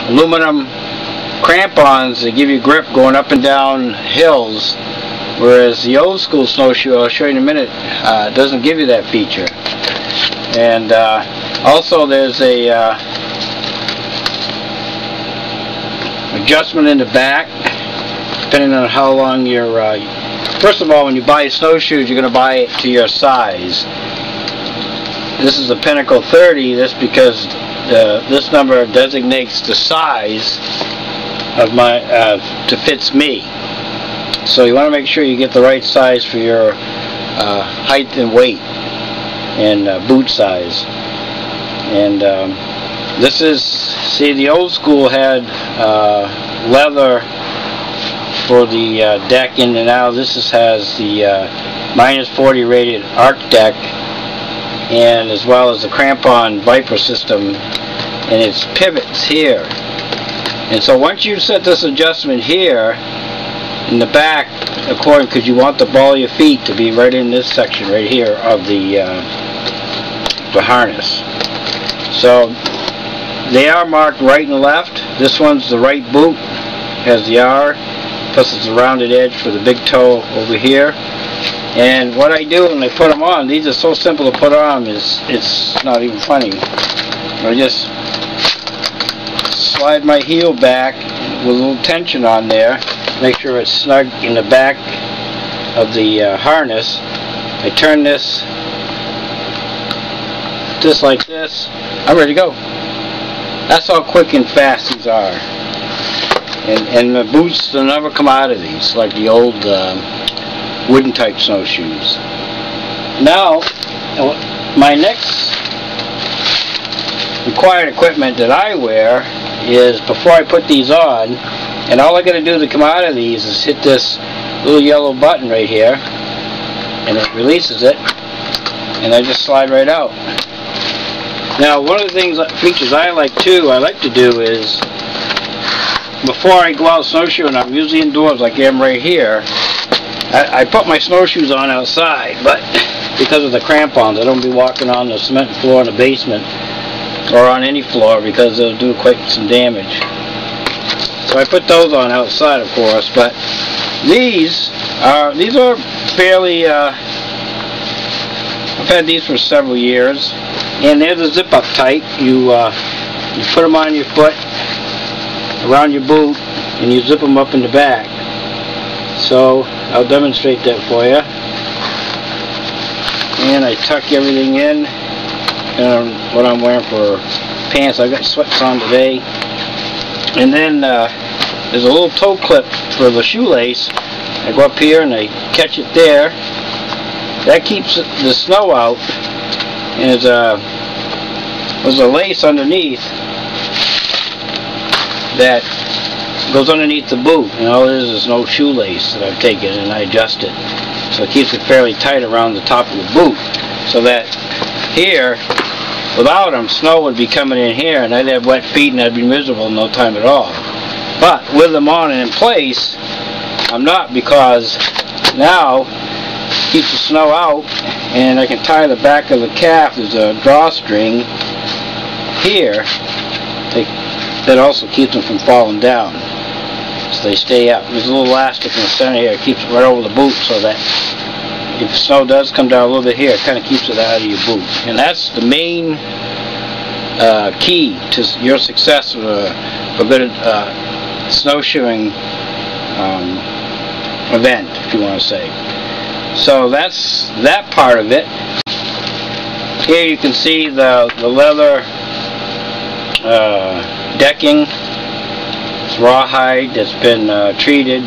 aluminum crampons that give you grip going up and down hills, whereas the old school snowshoe, I'll show you in a minute, doesn't give you that feature. And also there's a adjustment in the back, depending on how long you're first of all, when you buy snowshoes, you're going to buy it to your size. This is the Pinnacle 30, this because this number designates the size of my to fits me. So you want to make sure you get the right size for your height and weight and boot size. And this is, see, the old school had leather for the decking, and now this has the -40 rated arc deck, and as well as the crampon Viper system, and its pivots here. And so once you set this adjustment here in the back, according, because you want the ball of your feet to be right in this section right here of the harness. So they are marked right and left. This one's the right boot, has the R, plus it's a rounded edge for the big toe over here. And what I do when I put them on, these are so simple to put on, it's not even funny. I just slide my heel back with a little tension on there, make sure it's snug in the back of the harness. I turn this just like this, I'm ready to go. That's how quick and fast these are. And the boots, they'll never come out of these like the old wooden type snowshoes. Now, my next required equipment that I wear is, before I put these on, and all I got to do to come out of these is hit this little yellow button right here, and it releases it, and I just slide right out. Now, one of the features I like to do is, before I go out snowshoeing, I'm usually indoors like I am right here, I put my snowshoes on outside, but because of the crampons, I don't be walking on the cement floor in the basement or on any floor, because they'll do quite some damage. So I put those on outside, of course, but these are fairly, I've had these for several years, and they're the zip up type. You put them on your foot, around your boot, and you zip them up in the back. So I'll demonstrate that for you. And I tuck everything in. What I'm wearing for pants, I've got sweats on today. And then there's a little toe clip for the shoelace. I go up here and I catch it there. That keeps the snow out. And there's a lace underneath that goes underneath the boot, and all it is no shoelace that I've taken and I adjust it. So it keeps it fairly tight around the top of the boot, so that here, without them, snow would be coming in here and I'd have wet feet and I'd be miserable in no time at all. But with them on and in place, I'm not, because now it keeps the snow out, and I can tie the back of the calf. There's a drawstring here that also keeps them from falling down, so they stay up. There's a little elastic in the center here, it keeps it right over the boot, so that if the snow does come down a little bit here, it kind of keeps it out of your boot. And that's the main key to your success for good snowshoeing event, if you want to say. So that's that part of it. Here you can see the leather decking. It's rawhide that's been treated,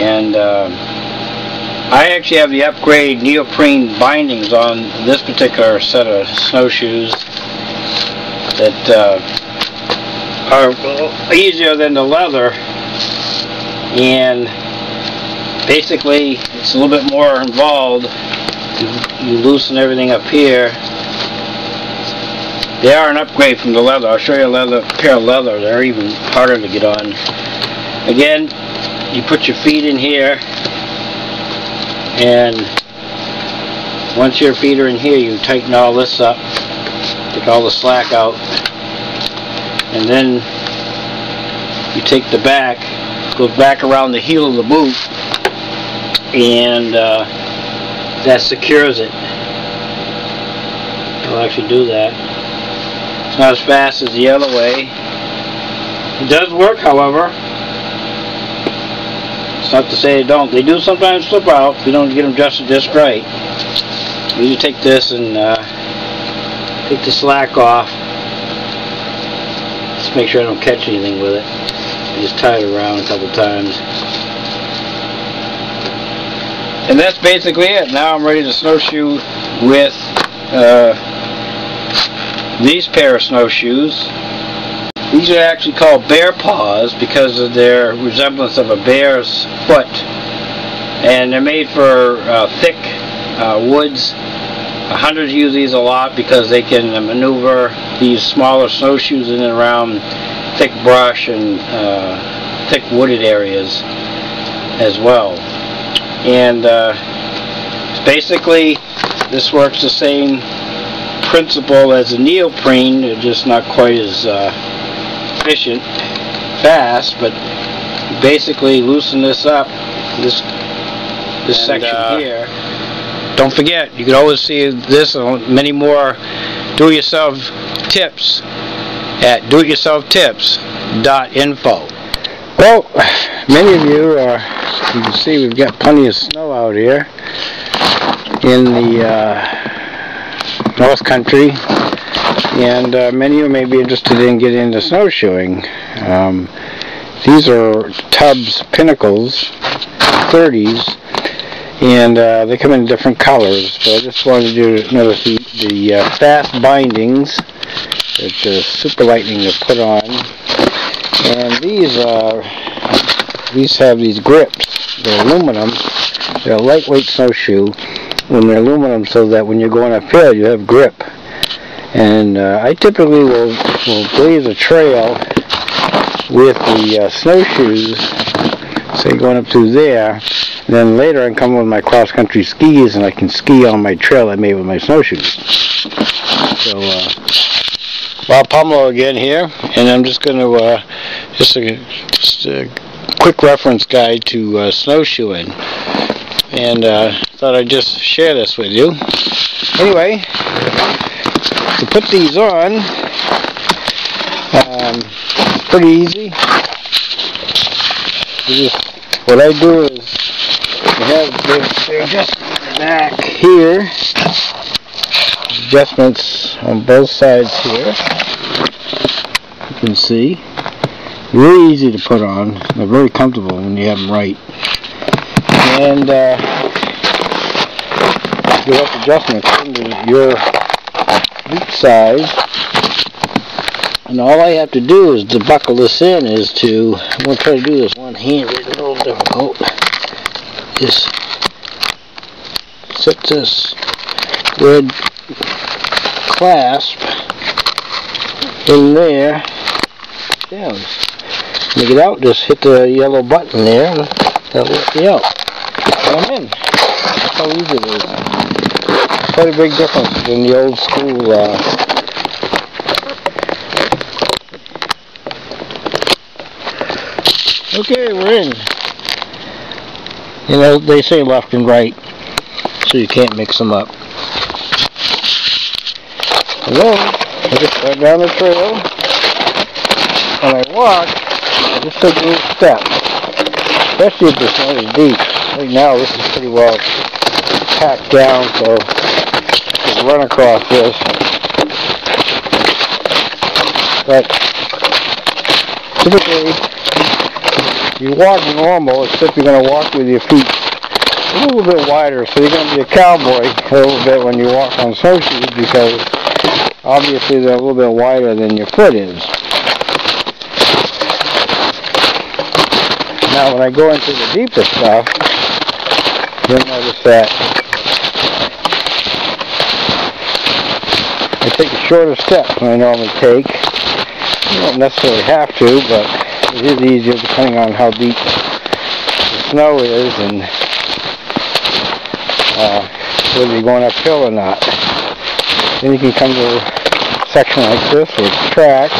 and I actually have the upgrade neoprene bindings on this particular set of snowshoes that are easier than the leather, and basically it's a little bit more involved. You loosen everything up here. They are an upgrade from the leather. I'll show you a pair of leather. They're even harder to get on. Again, you put your feet in here, and once your feet are in here, you tighten all this up, take all the slack out, and then you take the back, goes back around the heel of the boot, and that secures it. It'll actually do that. It's not as fast as the other way. It does work, however. It's not to say they don't. They do sometimes slip out if you don't get them adjusted just right. You take this and take the slack off. Just make sure I don't catch anything with it. I just tie it around a couple times. And that's basically it. Now I'm ready to snowshoe with these pair of snowshoes. These are actually called bear paws because of their resemblance of a bear's foot. And they're made for thick woods. Hunters use these a lot because they can maneuver these smaller snowshoes in and around thick brush and thick wooded areas as well. And basically this works the same principle as a neoprene, it's just not quite as efficient, fast, but basically loosen this up, this section here. Don't forget, you can always see this and many more do-it-yourself tips at doityourselftips.info. Well, many of you, you can see we've got plenty of snow out here in the North Country, and many of you may be interested in getting into snowshoeing. These are Tubbs Pinnacles 30s, and they come in different colors, but I just wanted you to notice the fast bindings that the super lightning to put on. And these have these grips. They're aluminum. They're a lightweight snowshoe when they're aluminum, so that when you're going uphill you have grip. And I typically will blaze a trail with the snowshoes, say going up through there. Then later I can come with my cross-country skis and I can ski on my trail I made with my snowshoes. So, Bob Pumlo again here, and I'm just going to, just a quick reference guide to snowshoeing. And thought I'd just share this with you. Anyway, to put these on, it's pretty easy. What I do is, you have the adjustment back here, adjustments on both sides here, you can see, really easy to put on, they're very comfortable when you have them right, and you have adjustments into your boot size, and all I have to do is to buckle this in is to, I'm going to try to do this one-handed, it's a little difficult. Just set this red clasp in there, down. Make it out, just hit the yellow button there, and that'll let me out. And I'm in. That's how easy it is. Quite a big difference in the old school. Okay, we're in. You know, they say left and right, so you can't mix them up. And then, I just start down the trail. When I walk, I just take little steps. Especially if the snow is deep. Right now, this is pretty well packed down, so I can run across this. But, typically, you walk normal, except you're going to walk with your feet a little bit wider, so you're going to be a cowboy a little bit when you walk on snowshoes, because obviously they're a little bit wider than your foot is. Now when I go into the deeper stuff, you'll notice that I take a shorter step than I normally take. You don't necessarily have to, but it is easier depending on how deep the snow is and whether you're going uphill or not. Then you can come to a section like this where it's track,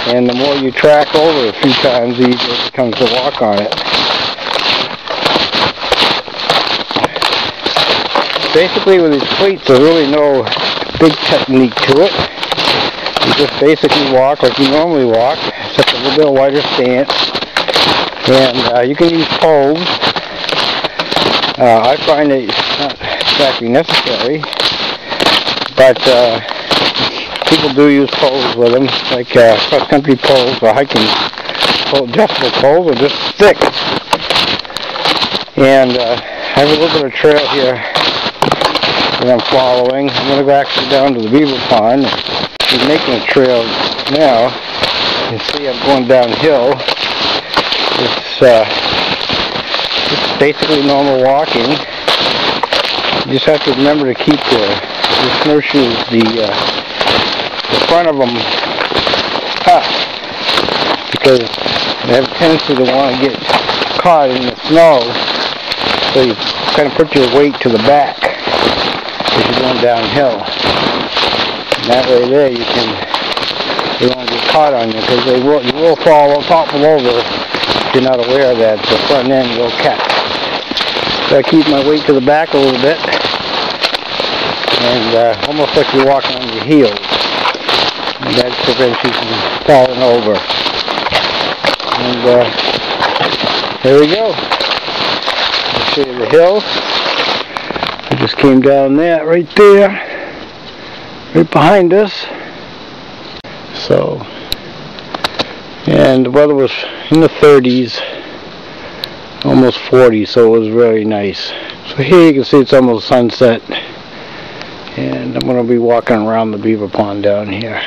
And the more you track over a few times, the easier it becomes to walk on it. Basically with these cleats, there's really no big technique to it. You just basically walk like you normally walk, except a little bit wider stance. And you can use poles. I find it not exactly necessary, but people do use poles with them, like cross-country poles or hiking pole, adjustable poles, or just sticks. And I have a little bit of trail here that I'm following. I'm going to go actually down to the beaver pond. I'm making a trail now. You can see I'm going downhill. It's basically normal walking. You just have to remember to keep the snowshoes, the front of them up, because they have a tendency to want to get caught in the snow. So you kind of put your weight to the back as you're going downhill. And that way there they won't get caught on you, because you will fall topple over if you're not aware that the front end will catch. So I keep my weight to the back a little bit, and almost like you're walking on your heels. And that prevents you from falling over. And there we go. I'll show you the hill. I just came down that right there, right behind us. So, and the weather was in the 30s, almost 40, so it was very nice. So here you can see it's almost sunset, and I'm going to be walking around the beaver pond down here.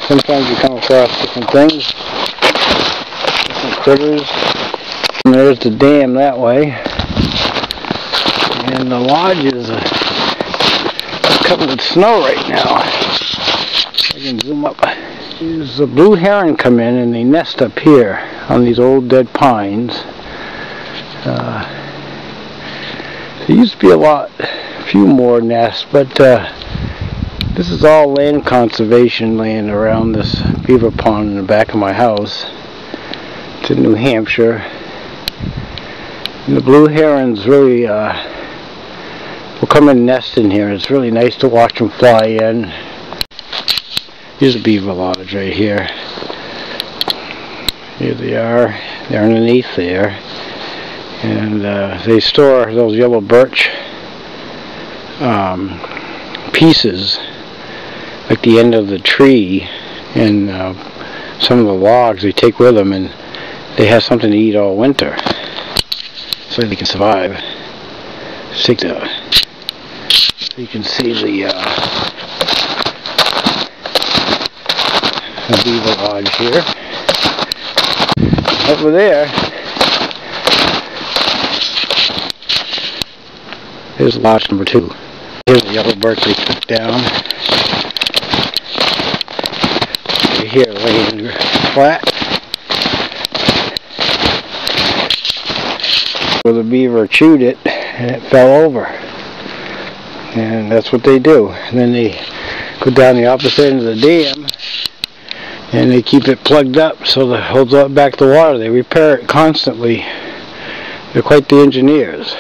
Sometimes you come across different things, different critters. And there's the dam that way. And the lodge is covered with snow right now. I can zoom up. There's the blue heron come in and they nest up here on these old dead pines. There used to be a few more nests, but this is all land conservation land around this beaver pond in the back of my house. It's in New Hampshire. And the blue herons really will come and nest in here. It's really nice to watch them fly in. Here's a beaver lodge right here. Here they are. They're underneath there. And they store those yellow birch pieces, like the end of the tree, and some of the logs they take with them, and they have something to eat all winter, so they can survive. Let's take so you can see the beaver lodge here. Over there, here's lodge number 2. Here's the yellow birch they took down. Right here, laying flat. Where the beaver chewed it, and it fell over. And that's what they do. And then they go down the opposite end of the dam, and they keep it plugged up so that it holds back the water. They repair it constantly. They're quite the engineers.